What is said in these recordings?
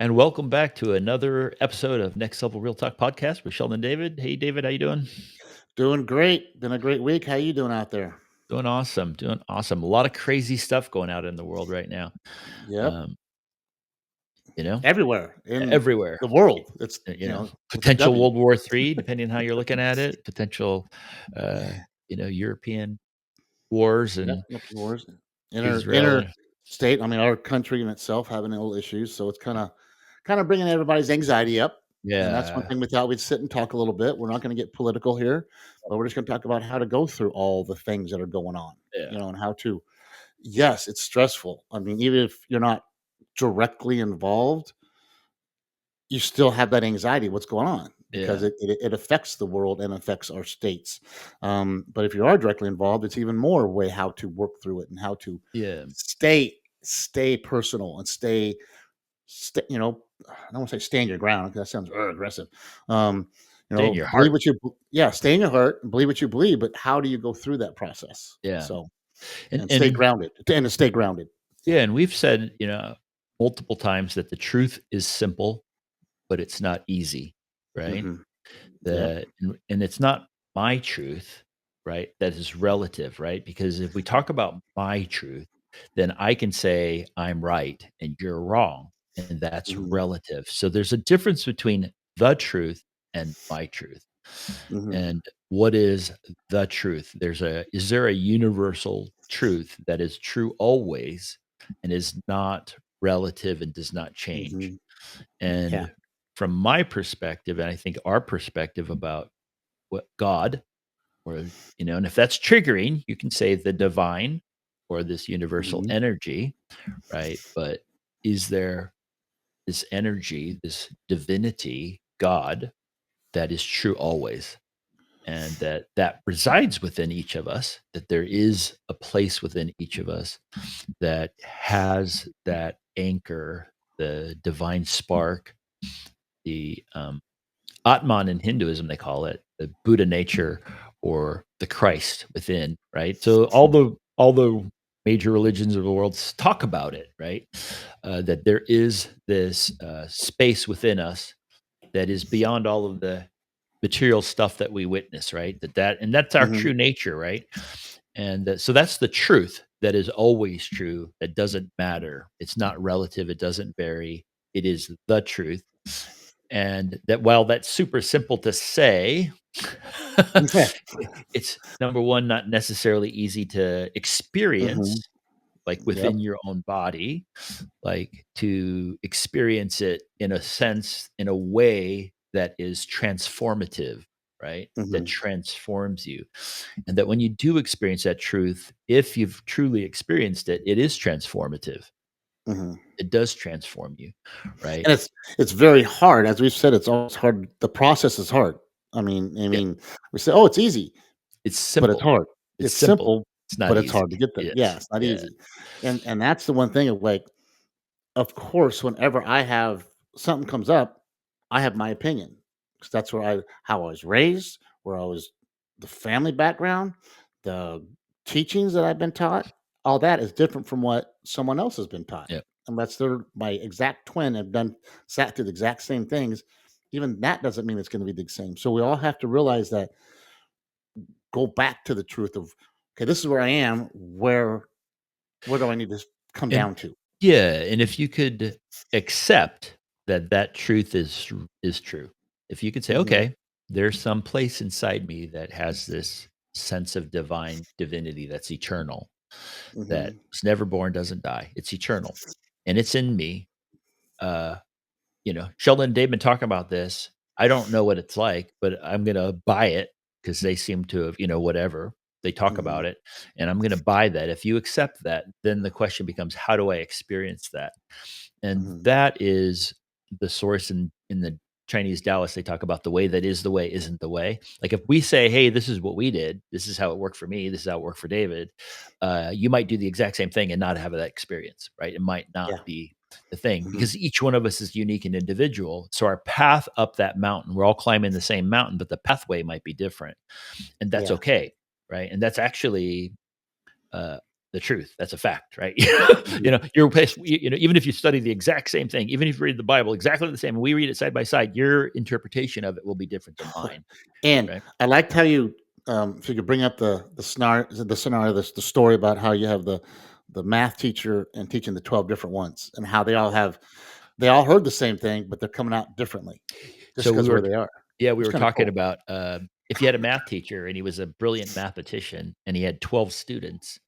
And welcome back to another episode of Next Level Real Talk Podcast with Sheldon David. Hey, David, how you doing? Doing great. Been a great week. How you doing out there? Doing awesome. Doing awesome. A lot of crazy stuff going out in the world right now. Yep. Um, you know, Everywhere in everywhere. the world. It's, with a Potential W. World War III, depending on how you're looking at it. Potential, uh, European wars Yep. and Yep. Wars. Israel. Interstate. I mean, our country in itself having little issues, so it's kind of bringing everybody's anxiety up. And that's one Yeah, thing we thought we'd sit and talk a little bit. We're not going to get political here, but we're just going to talk about how to go through all the things that are going on, yeah, and how to. Yes, it's stressful. I mean, even if you're not directly involved, you still have that anxiety, what's going on, because yeah, it affects the world and affects our states. But if you are directly involved, it's even more way how to work through it and how to yeah. stay personal and I don't want to say stand your ground, 'cause that sounds aggressive. Stay in your Believe heart. what yeah, stay in your heart and believe what you believe, but how do you go through that process? Yeah, So, and and stay and grounded, and to stay grounded. yeah, and we've said multiple times that the truth is simple, but it's not easy, right? Mhm. Yep. And it's not my truth, right? That is relative, right? Because if we talk about my truth, then I can say I'm right and you're wrong, and that's Mhm. relative. So there's a difference between the truth and my truth. Mhm. And what is the truth? Is there a universal truth that is true always and is not relative and does not change? Mhm. Yeah. And from my perspective, and I think our perspective about what God, or and if that's triggering, you can say the divine or this universal Mhm. energy, right? But is there this energy, this divinity, God, that is true always? And that resides within each of us, that there is a place within each of us that has that anchor, the divine spark, the Atman in Hinduism, they call it the Buddha nature or the Christ within, right? So all the major religions of the world talk about it, right? That there is this space within us that is beyond all of the material stuff that we witness, right? And that's our Mhm. true nature, right? And so that's the truth that is always true. That doesn't matter. It's not relative. It doesn't vary. It is the truth. And that while that's super simple to say, it's number one, not necessarily easy to Mhm. experience, like Yep. within your own body, like to experience it in a sense, in a way that is transformative, right? That Mhm. transforms you. And that when you do experience that truth, if you've truly experienced it, it is transformative. Mhm. It does transform you, right? And it's very hard, as we've said, it's always hard. The process is hard. I Yeah, mean, we say, "Oh, it's easy," it's but it's simple. hard. It's It's simple. simple, It's not but it's easy. hard to get there. Yeah, Yes. it's not Yeah. easy, and that's the one thing of like, of course, whenever I have something comes up, I have my opinion because that's how I was raised, where I was, the family background, the teachings that I've been taught. All that is different from what someone else has been taught, Yeah. unless they're my exact twin have done sat through the exact same things. Even that doesn't mean it's going to be the same. So we all have to realize that, go back to the truth of, okay, this is where I am. Where do I need to come And down to? yeah, and if you could accept that that truth is true. If you could say, Hmm. "Okay, there's some place inside me that has this sense of divine divinity that's eternal, that Hmm. was never born, doesn't die. It's eternal, and it's in me." Uh, Sheldon and Dave been talking about this. I don't know what it's like, but I'm gonna buy it because they seem to have, whatever. They talk Hmm. about it, and I'm gonna buy that. If you accept that, then the question becomes, how do I experience that? And Hmm. that is the source in the Chinese Taoists. They talk about the way that is the way isn't the way. Like if we say, "Hey, this is what we did. This is how it worked for me. This is how it worked for David," you might do the exact same thing and not have that experience, right? It might not Yeah. be the thing Hmm. because each one of us is unique and individual. So our path up that mountain, we're all climbing the same mountain, but the pathway might be different, and that's Yeah. okay, right? And that's actually the truth. That's a fact, right? Mhm. Even if you study the exact same thing, even if you read the Bible exactly the same, and we read it side by side, your interpretation of it will be different than mine, And right? I liked how you, if you could bring up the scenario, the story about how you have the math teacher and teaching the 12 different ones, and how they all heard the same thing, but they're coming out differently just So because where they are. we It's were kind of talking cool. about if you had a math teacher and he was a brilliant mathematician and he had 12 students,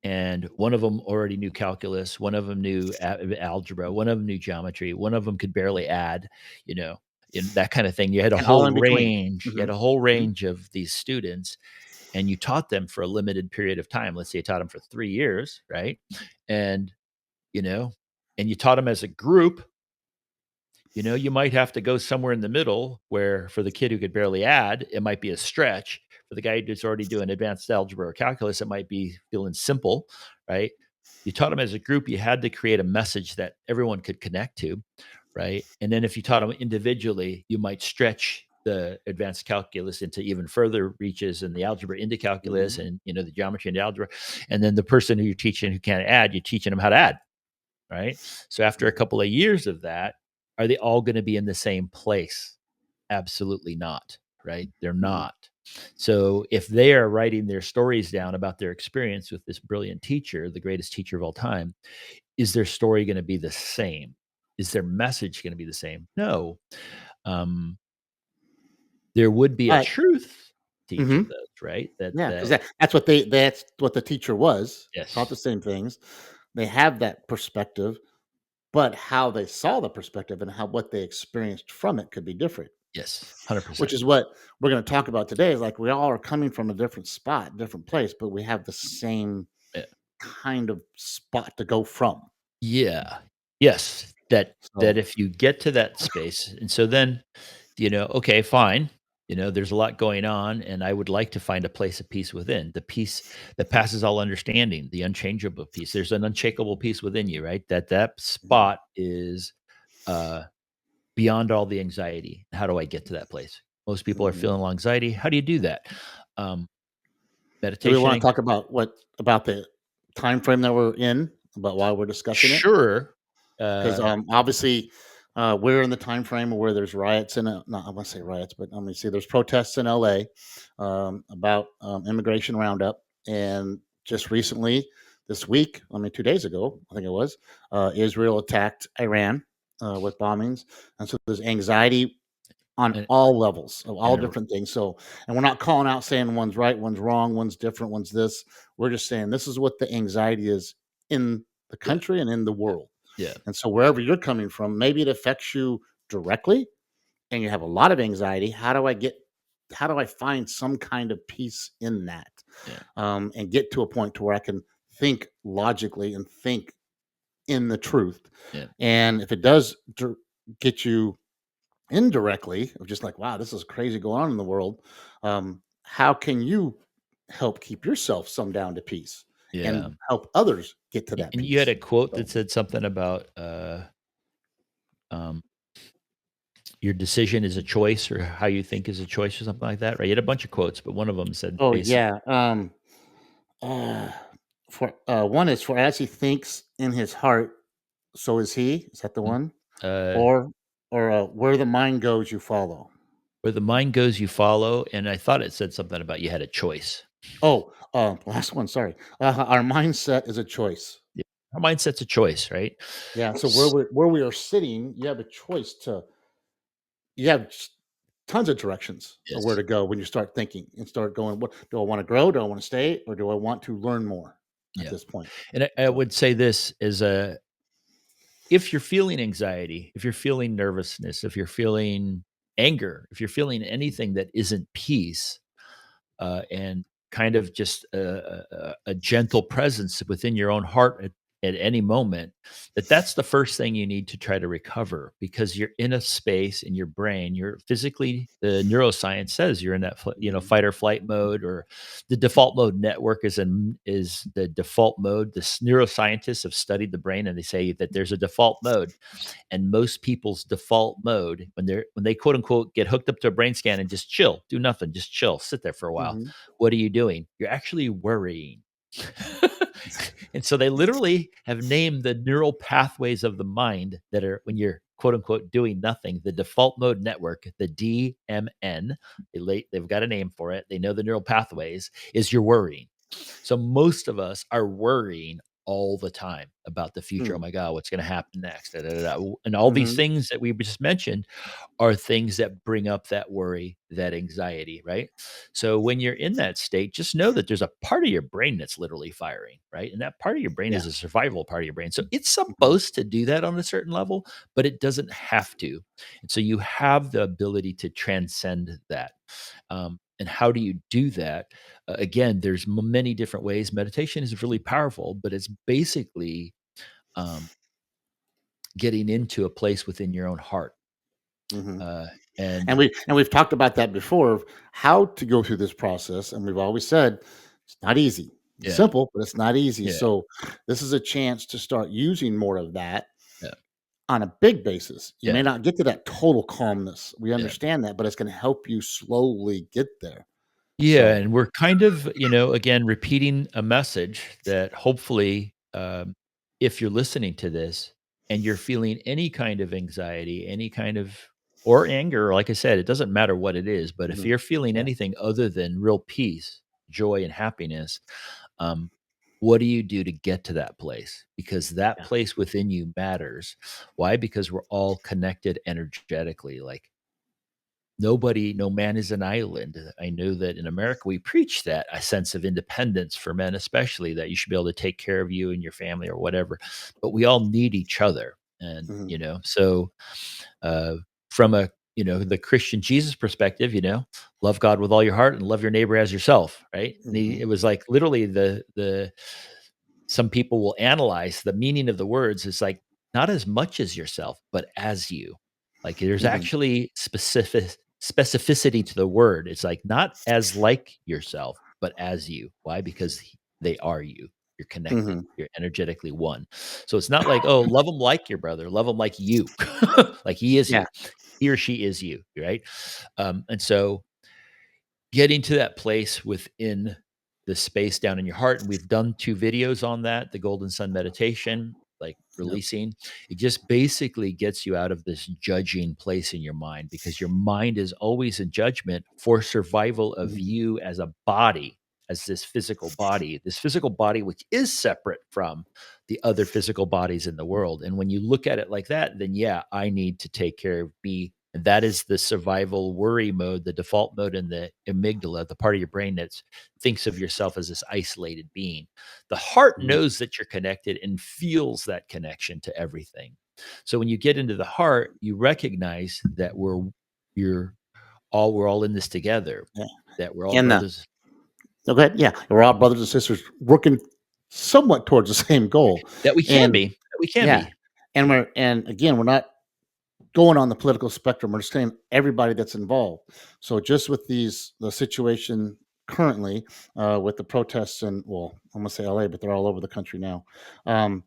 and one of them already knew calculus, one of them knew algebra, one of them knew geometry, one of them could barely add, you know, and that kind of thing. You had a And all whole in between. range. You Hmm. had a whole Hmm. range of these students, and you taught them for a limited period of time. Let's say you taught them for 3 years, right? And you know, and you taught them as a group. You might have to go somewhere in the middle where for the kid who could barely add, it might be a stretch. For the guy who's already doing advanced algebra or calculus, it might be feeling simple, right? You taught them as a group, you had to create a message that everyone could connect to, right? And then if you taught them individually, you might stretch the advanced calculus into even further reaches and the algebra into calculus Hmm. and the geometry into algebra. And then the person who you're teaching who can't add, you're teaching them how to add, right? So after a couple of years of that, are they all going to be in the same place? Absolutely not, right? They're Hmm. not. So if they are writing their stories down about their experience with this brilliant teacher, the greatest teacher of all time, is their story going to be the same? Is their message going to be the same? No. Um, there would be a But truth to each hmm of those, right? yeah, because that's what the teacher was, taught Yes, the same things. They have that perspective, but how they saw the perspective and how what they experienced from it could be different. yes, 100%. Which is what we're going to talk about today. Is like we all are coming from a different spot, different place, but we have the same kind of spot to go from. Yeah. Yes, that So, if you get to that space and so then, okay, fine, there's a lot going on, and I would like to find a place of peace within, the peace that passes all understanding, the unchangeable peace. There's an unshakable peace within you, right? That mhm, spot is, uh, beyond all the anxiety. How do I get to that place? Most people are mhm. feeling anxiety. How do you do that? Um, Do we meditation want to and talk about the time frame that we're in, about why we're discussing it? sure, Because uh, obviously, we're in the time frame where there's riots in not I want to say riots, but let me see. There's protests in LA about immigration roundup, and just recently, this week, I mean, 2 days ago, I think it was, Israel attacked Iran with bombings, and so there's anxiety on and all levels of all and different things. So, and we're not calling out saying one's right, one's wrong, one's different, one's this. We're just saying this is what the anxiety is in the yeah, country and in the yeah, world. yeah, And so wherever you're coming from, maybe it affects you directly and you have a lot of anxiety. How do I find some kind of peace in that? yeah, And get to a point to where I can think logically and think in the truth. yeah, And if it does get you indirectly of just like, wow, this is crazy going on in the world. How can you help keep yourself some down to peace yeah. and help others get to that And you had peace? a quote that So, said something about, um, your decision is a choice or how you think is a choice or something like that, right? You had a bunch of quotes, but one of them said oh basic yeah. Uh, for one is for as he thinks in his heart, so is he. Is that the mm, one? uh, Or where the mind goes, you follow. "Where the mind goes, you follow," and I thought it said something about you had a choice. Oh, last one. Sorry. Our mindset is a choice. Yeah. Our mindset's a choice, right? Yeah. So S where we are sitting, you have a choice to you have tons of directions of where Yes. to go when you start thinking and start going, what do I want to grow? Do I want to stay? Or do I want to learn more at Yeah. this point? And I So, would say this is a if you're feeling anxiety, if you're feeling nervousness, if you're feeling anger, if you're feeling anything that isn't peace, and kind of just a gentle presence within your own heart at any moment, that's the first thing you need to try to recover because you're in a space in your brain. You're physically, the neuroscience says you're in that mhm, fight or flight mode, or the default mode network is the default mode. The neuroscientists have studied the brain and they say that there's a default mode, and most people's default mode when they quote unquote get hooked up to a brain scan and just chill, do nothing, just chill, sit there for a while. mhm. What are you doing? You're actually worrying. And so they literally have named the neural pathways of the mind that are when you're quote unquote doing nothing, the default mode network, the DMN, they've got a name for it. They know the neural pathways is you're worrying. So most of us are worrying all the time about the future. Oh Mm, my God, what's going to happen next? Da, da, da, da. And all these mhm, things that we just mentioned are things that bring up that worry, that anxiety, right? So when you're in that state, just know that there's a part of your brain that's literally firing, right? And that part of your brain yeah, is a survival part of your brain. So it's mhm, supposed to do that on a certain level, but it doesn't have to. And so you have the ability to transcend that. And how do you do that? Again, there's many different ways. Meditation is really powerful, but it's basically um, getting into a place within your own heart. mhm. Uh, And and we've talked about that before of how to go through this process, and we've always said it's not easy. It's yeah, simple, but it's not easy. yeah, So this is a chance to start using more of that yeah, on a big basis. You may yeah. not get to that total calmness. We Yeah. understand that, but it's going to help you slowly get there. Yeah, So, and we're kind of, again, repeating a message that hopefully, if you're listening to this and you're feeling any kind of anxiety, any kind of or anger, like I said, it doesn't matter what it is, but if mhm, you're feeling yeah, anything other than real peace, joy, and happiness, um, what do you do to get to that place? Because that yeah, place within you matters. Why? Because we're all connected energetically. Like no man is an island. I know that in America, we preach that a sense of independence for men, especially that you should be able to take care of you and your family or whatever. But we all need each other. And, mhm, so uh, from the Christian Jesus perspective, love God with all your heart and love your neighbor as yourself, right? And mhm, it was like literally some people will analyze the meaning of the words is like not as much as yourself, but as you. Like there's mhm, actually specificity to the word. It's like not as like yourself, but as you. Why? Because they are you. You're connected. mhm, You're energetically one. So it's not like, oh, love them like your brother, love them like you, like he is yeah, you, he or she is you, right? And so getting to that place within the space down in your heart, and we've done 2 videos on that, the Golden Sun meditation, like yep, releasing. It just basically gets you out of this judging place in your mind because your mind is always in judgment for survival of mhm, you as a body, as this physical body which is separate from the other physical bodies in the world. And when you look at it like that, then yeah, I need to take care of me. And that is the survival worry mode, the default mode in the amygdala, the part of your brain that thinks of yourself as this isolated being. The heart mhm, knows that you're connected and feels that connection to everything. So when you get into the heart, you recognize that you're we're all in this together, yeah, that we're all and, brothers, okay, yeah, we're all brothers and sisters working somewhat towards the same goal, that we can and be, that we can yeah, be. and again, we're not going on the political spectrum. We're saying everybody that's involved. So just with the situation currently with the protests and well, I'm gonna say LA, but they're all over the country now. Um,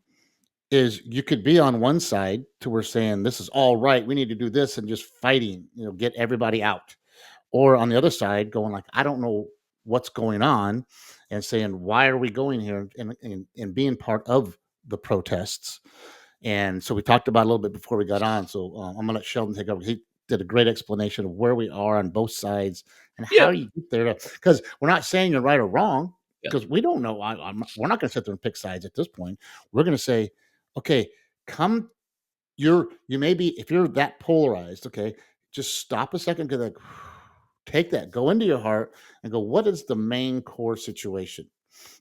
is you could be on one side to where saying this is all right, we need to do this, and just fighting, get everybody out, or on the other side going like, I don't know what's going on, and saying why are we going here, and being part of the protests. And so we talked about it a little bit before we got on. So I'm gonna let Sheldon take over. He did a great explanation of where we are on both sides and how Yep. you get there. Because we're not saying you're right or wrong, Yep. because we don't know. We're not going to sit there and pick sides at this point. We're going to say, okay, come. You may be if you're that polarized. Okay, just stop a second to like take that, go into your heart, and go. What is the main core situation?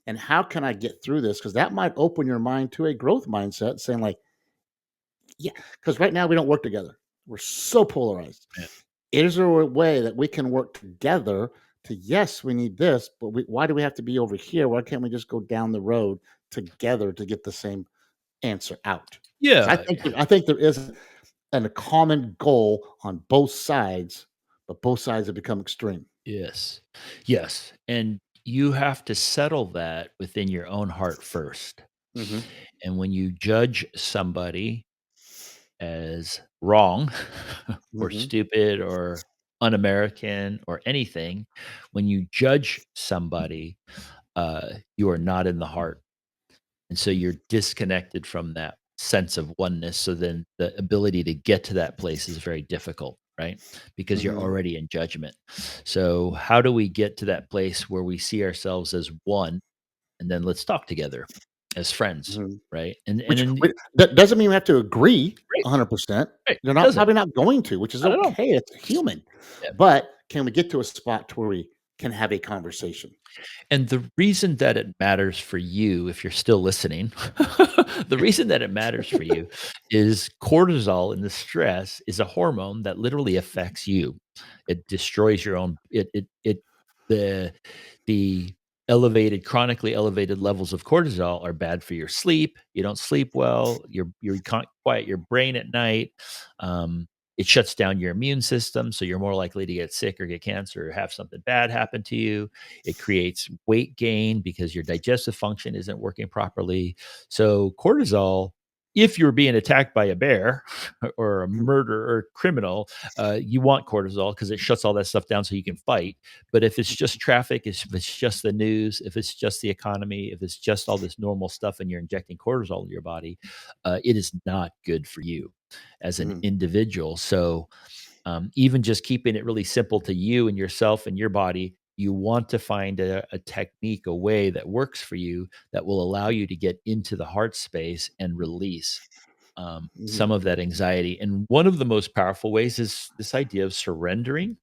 And how can I get through this? Because that might open your mind to a growth mindset, saying like, yeah, because right now we don't work together. We're so polarized. Yeah. Is there a way that we can work together to, yes, we need this, but why do we have to be over here? Why can't we just go down the road together to get the same answer out? 'Cause Yeah. I think there is a common goal on both sides, but both sides have become extreme. Yes. Yes. And you have to settle that within your own heart first. Hmm. And when you judge somebody as wrong or Hmm. stupid or un-American or anything, when you judge somebody, you are not in the heart. and so you're disconnected from that sense of oneness, so then the ability to get to that place is very difficult, right? Because you're Mhm, already in judgment. So how do we get to that place where we see ourselves as one, and then let's talk together as friends, mhm. right? And Which then wait, that doesn't mean we have to agree right, 100%. right, They're it not doesn't. probably not going to, which is Not at all. okay, it's human. Yeah. But can we get to a spot to where we can have a conversation? And the reason that it matters for you, if you're still listening, the reason that it matters for you is cortisol and the stress is a hormone that literally affects you. It destroys your own the the elevated chronically elevated levels of cortisol are bad for your sleep. You don't sleep well. You can't quiet your brain at night. Um, it shuts down your immune system, so you're more likely to get sick or get cancer or have something bad happen to you. It creates weight gain because your digestive function isn't working properly. So cortisol, if you're being attacked by a bear or a Mhm, murderer or criminal, you want cortisol because it shuts all that stuff down so you can fight. But if it's just traffic, if it's just the news, if it's just the economy, if it's just all this normal stuff and you're injecting cortisol into your body, it is not good for you as an mhm, individual. So even just keeping it really simple to you and yourself and your body, you want to find a technique, a way that works for you that will allow you to get into the heart space and release mhm. some of that anxiety. And one of the most powerful ways is this idea of surrendering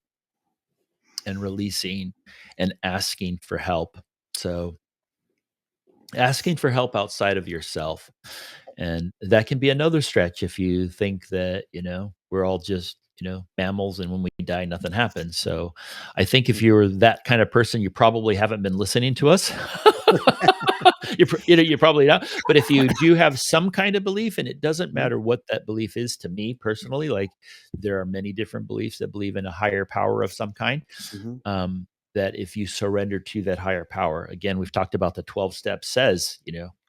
and releasing and asking for help. So, asking for help outside of yourself. And that can be another stretch if you think that, we're all just, mammals and when we die, nothing happens. So I think if you're that kind of person, you probably haven't been listening to us. You're probably not. But if you do have some kind of belief, and it doesn't Mhm, matter what that belief is to me personally, like there are many different beliefs that believe in a higher power of some kind, mhm, um, that if you surrender to that higher power, again, we've talked about the 12 steps says,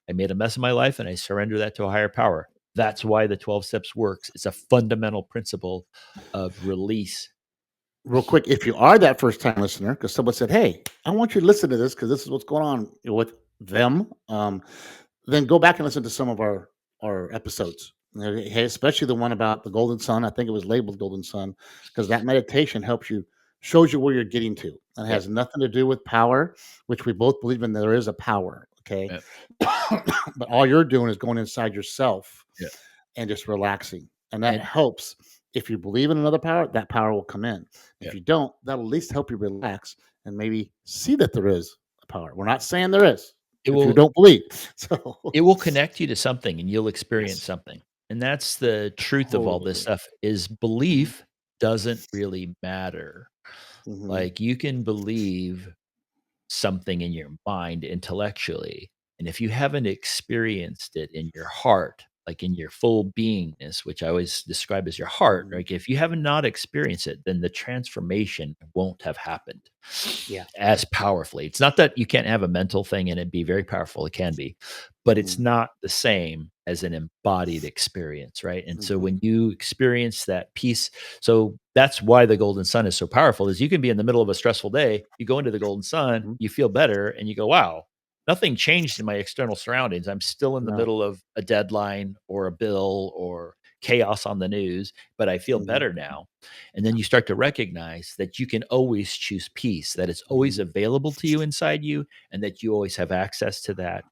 I made a mess of my life and I surrender that to a higher power. That's why the 12 steps works. It's a fundamental principle of release. real quick, if you are that first time listener, because someone said, "Hey, I want you to listen to this because this is what's going on with them," then go back and listen to some of our episodes. Hey, especially the one about the golden sun. I think it was labeled golden sun because that meditation helps you, shows you where you're getting to, and Yep. has nothing to do with power, which we both believe in. There is a power, okay, Yep. but all you're doing is going inside yourself Yep. and just relaxing. And that And helps. If you believe in another power, that power will come in. If yep. you don't, that'll at least help you relax and maybe see that there is a power. We're not saying there is It if you will don't believe. So, it will connect you to something and you'll experience yes, something. And that's the truth of all this totally. stuff is Mhm, belief doesn't really matter. mhm, Like you can believe something in your mind intellectually. And if you haven't experienced it in your heart, like in your full beingness, which I always describe as your heart, mhm. like if you have not experienced it, then the transformation won't have happened Yeah. as powerfully. It's not that you can't have a mental thing and it be very powerful. It can be, but it's Mhm, not the same as an embodied experience, right? And so mhm, when you experience that peace, so that's why the golden sun is so powerful is you can be in the middle of a stressful day, you go into the golden sun, mhm. you feel better and you go, wow, nothing changed in my external surroundings. I'm still in the No. middle of a deadline or a bill or chaos on the news, but I feel Mhm. better now. And then Yeah. you start to recognize that you can always choose peace, that it's always Mhm. available to you inside you, and that you always have access to that,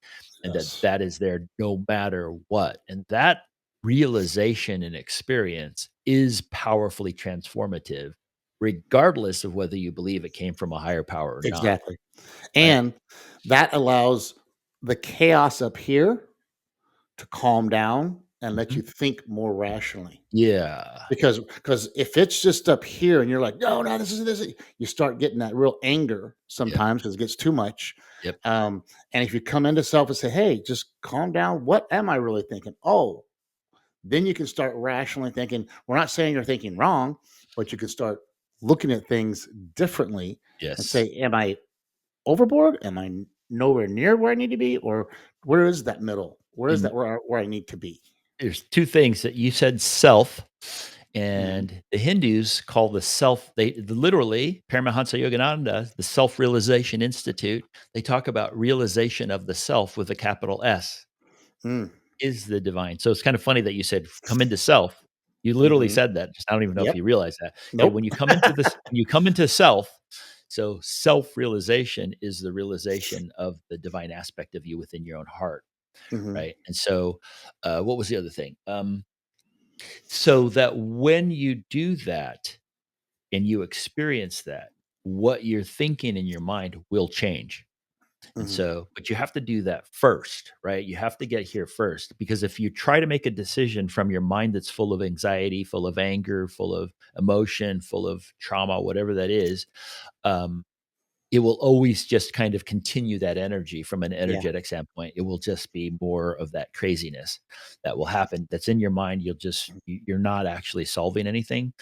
and that Yes. that is there no matter what. And that realization and experience is powerfully transformative, regardless of whether you believe it came from a higher power or not, Exactly. right? And that allows the chaos up here to calm down and let Mhm. you think more rationally. Yeah. Because if it's just up here and you're like, "No, no, this is," you start getting that real anger Yep. sometimes because it gets too much. Yep. And if you come into self and say, "Hey, just calm down. What am I really thinking?" Oh, then you can start rationally thinking. We're not saying you're thinking wrong, but you can start looking at things differently and Yes. say, "Am I overboard? Am I nowhere near where I need to be? Or where is that middle? Where is And that where I need to be?" there's 2 things that you said self, Mhm, and the Hindus call the self literally, Paramahansa Yogananda, the Self-Realization Institute, they talk about realization of the self with a capital S. Mm. is the divine. So it's kind of funny that you said, "Come into self." You literally Mhm. said that, just I don't even know if Yep. you realize that. Okay, Nope. when you come into self, so self-realization is the realization of the divine aspect of you within your own heart, Mhm. right? And so, what was the other thing? So that when you do that and you experience that, what you're thinking in your mind will change. And Mhm. so, but you have to do that first, right? You have to get here first because if you try to make a decision from your mind that's full of anxiety, full of anger, full of emotion, full of trauma, whatever that is, um, it will always just kind of continue that energy from an Yeah. energetic standpoint. It will just be more of that craziness that will happen. That's in your mind. You're not actually solving anything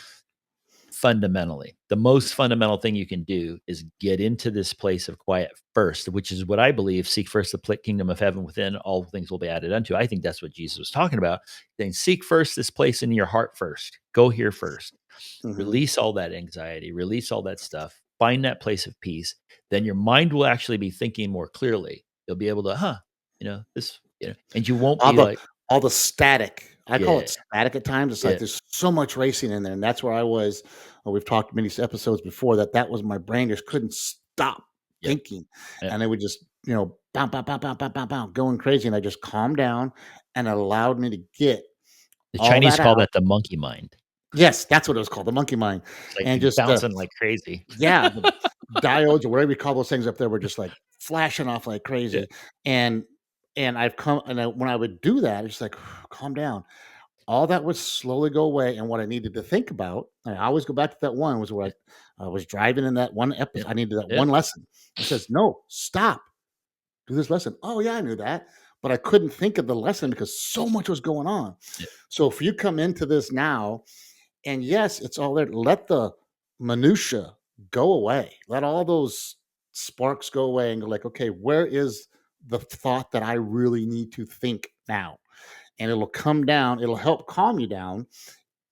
fundamentally. The most fundamental thing you can do is get into this place of quiet first, which is what I believe. Seek first the kingdom of heaven within, all things will be added unto. I think that's what Jesus was talking about. Then seek first this place in your heart first. Go here first. Mhm. Release all that anxiety, release all that stuff, find that place of peace. Then your mind will actually be thinking more clearly. You'll be able to, and you won't All be the like, all the static. I call it yeah, static at times. It's like yeah, there's so much racing in there, and that's where I was. We've talked many episodes before that was my brain just couldn't stop yep, thinking, yep. and it would just bow, bow, bow, bow, bow, bow, bow, going crazy, and I just calmed down and it allowed me to get The all Chinese that call out. that the monkey mind. Yes, that's what it was called, the monkey mind, It's like and just bouncing like crazy. yeah, the diodes or whatever you call those things up there were just like flashing off like Yeah, crazy, and I've come and when I would do that, it's like calm down. All that would slowly go away, and what I needed to think about, and I always go back to that one, was where yeah, I was driving in that one yeah, episode. I needed that yeah, one lesson. It says, "No, stop, do this lesson." Oh yeah, I knew that, but I couldn't think of the lesson because so much was going on. yeah. So if you come into this now, and yes, it's all there. Let the minutia go away. Let all those sparks go away, and go like, okay, where is the thought that I really need to think now? And it'll come down. It'll help calm you down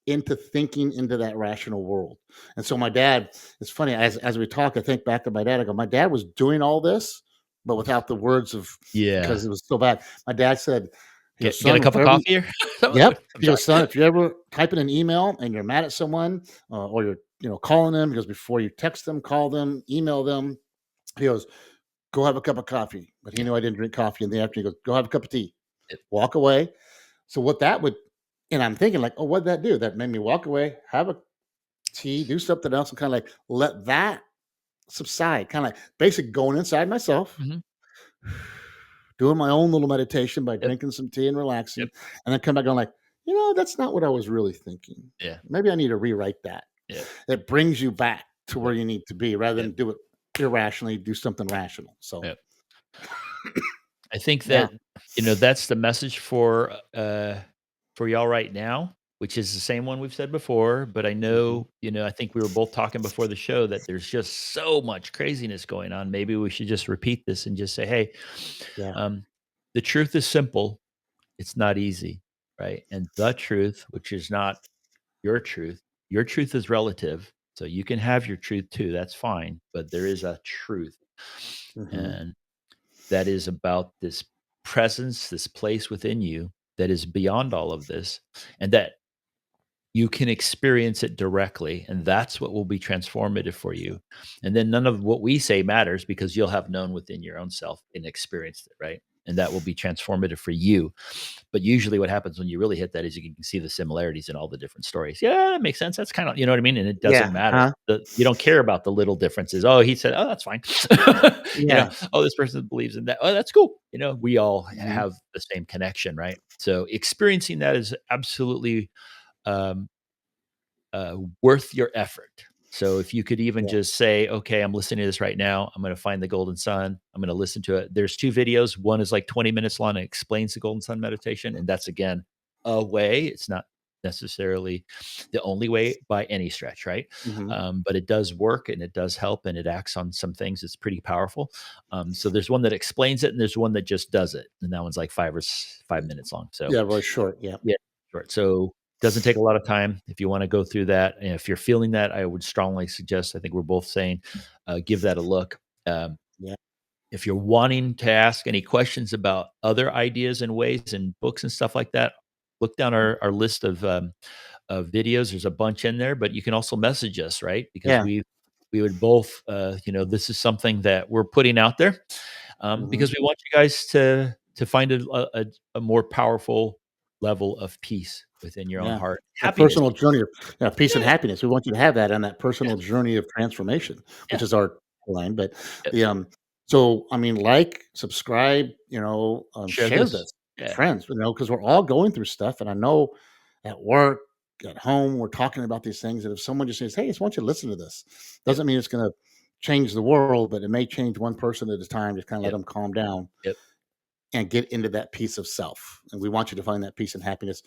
into thinking into that rational world. And so my dad, it's funny, as we talk, I think back to my dad. I go, my dad was doing all this, but without the words of, Yeah. because it was so bad. My dad said, he goes, Get a son, cup if of ever, coffee or something? yep. I'm He goes, son, sorry. if you ever type in an email and you're mad at someone, or you're, calling them, because before you text them, call them, email them, he goes, go have a cup of coffee. But he Yeah. knew I didn't drink coffee in the afternoon. He goes, go have a cup of tea, It walk away. So what that would, and I'm thinking like, oh, what'd that do? That made me walk away, have a tea, do something else, and kind of like let that subside. Kind of like basically going inside myself, mhm. doing my own little meditation by Yep, drinking some tea and yep, relaxing, and then come back going like, that's not what I was really thinking. yeah, Maybe I need to rewrite that. yep, It brings you back to where yep, you need to be rather yep, than do it irrationally, do something rational. So yep. I think yeah. that, that's the message for y'all right now, which is the same one we've said before, but I Hmm. know, I think we were both talking before the show that there's just so much craziness going on. Maybe we should just repeat this and just say, "Hey, Yeah. um, the truth is simple, it's not easy," right? And the truth, which is not your truth is relative, so you can have your truth too, that's fine, but there is a truth, Hmm. and that is about this presence, this place within you that is beyond all of this, and that you can experience it directly, and that's what will be transformative for you. And then none of what we say matters because you'll have known within your own self and experienced it, right? And that will be transformative for you. But usually what happens when you really hit that is you can see the similarities in all the different stories. Yeah, that makes sense. That's kind of, you know what I mean? And it doesn't Yeah. matter. Huh? You don't care about the little differences. Oh, he said, oh, that's fine. Yeah. Oh, this person believes in that. Oh, that's cool. We all Hmm. have the same connection, right? So experiencing that is absolutely um, worth your effort. So if you could even Yeah. just say, okay, I'm listening to this right now. I'm going to find the golden sun. I'm going to listen to it. There's two videos. One is like 20 minutes long and explains the golden sun meditation. And that's again a way. It's not necessarily the only way by any stretch, right? Hmm. But it does work and it does help and it acts on some things. It's pretty powerful. So there's one that explains it and there's one that just does it. And that one's like 5 minutes long. So Yeah. Really short. Yeah. yeah, short. So doesn't take a lot of time if you want to go through that. And if you're feeling that, I would strongly suggest. I think we're both saying, give that a look. Um, Yeah. if you're wanting to ask any questions about other ideas and ways and books and stuff like that, look down our list of videos. There's a bunch in there, but you can also message us, right? Because Yeah. we would both, this is something that we're putting out there, Mhm. because we want you guys to find a more powerful level of peace within your own Yeah. heart, That happiness. personal journey of, yeah, peace and Yeah, happiness. We want you to have that on that yeah, personal journey of transformation, yeah, which is our line. But yeah. the so I mean, like, subscribe, Share share this. this with Yeah, friends, because we're all going through stuff. And I know at work, at home, we're talking about these things. And if someone just says, "Hey, I just want you to listen to this," yep, doesn't mean it's gonna change the world, but it may change one person at a time, just kind of let yep, them calm down yep. and get into that peace of self. And we want you to find that peace and happiness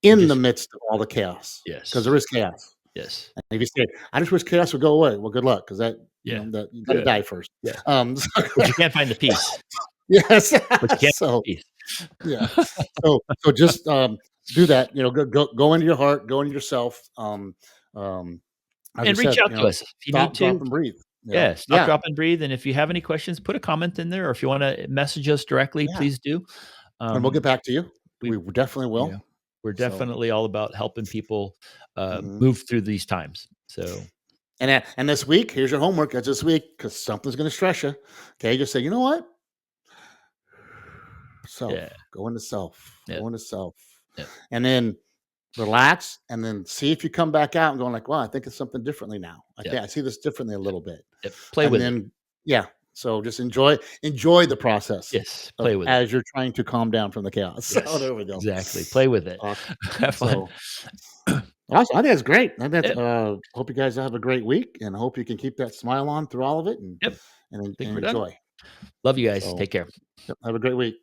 And in the just midst of all the chaos, because yes, there is chaos. yes, And if you say, "I just wish chaos would go away," well, good luck, because yeah, that you gotta yeah, die first. yeah. So But you can't find the peace. yes. But you can't So, find yeah. the peace. So just, do that, go into your heart, go into yourself, as we And reach said, out to us if you need stop, drop, to. and breathe, Yeah, stop, Yeah, drop, and breathe, and if you have any questions, put a comment in there, or if you wanna message us directly, yeah, please do. and we'll Um, get back to you. we We definitely yeah, will. we're So, definitely all about helping people, mhm. move through these times. So, And this week, here's your homework. That's this week, because something's gonna stress you. Okay, just say, "You know what? yeah, Self, yeah, go into self," yeah, and then relax, and then see if you come back out and going like, "Well, I think it's something differently now. yeah, I see this differently a yeah, little bit." yeah. Play And with it. then, yeah, so just enjoy the process Yes, of play with it. as you're trying to calm down from the chaos. So Yes, there we go. exactly. Play with it. Awesome. Have fun. So awesome. I think that's great. I think that's, Yep, hope you guys have a great week, and hope you can keep that smile on through all of it, and yep. and Think we're done. enjoy. Love you guys. So, Take care. yep, have a great week.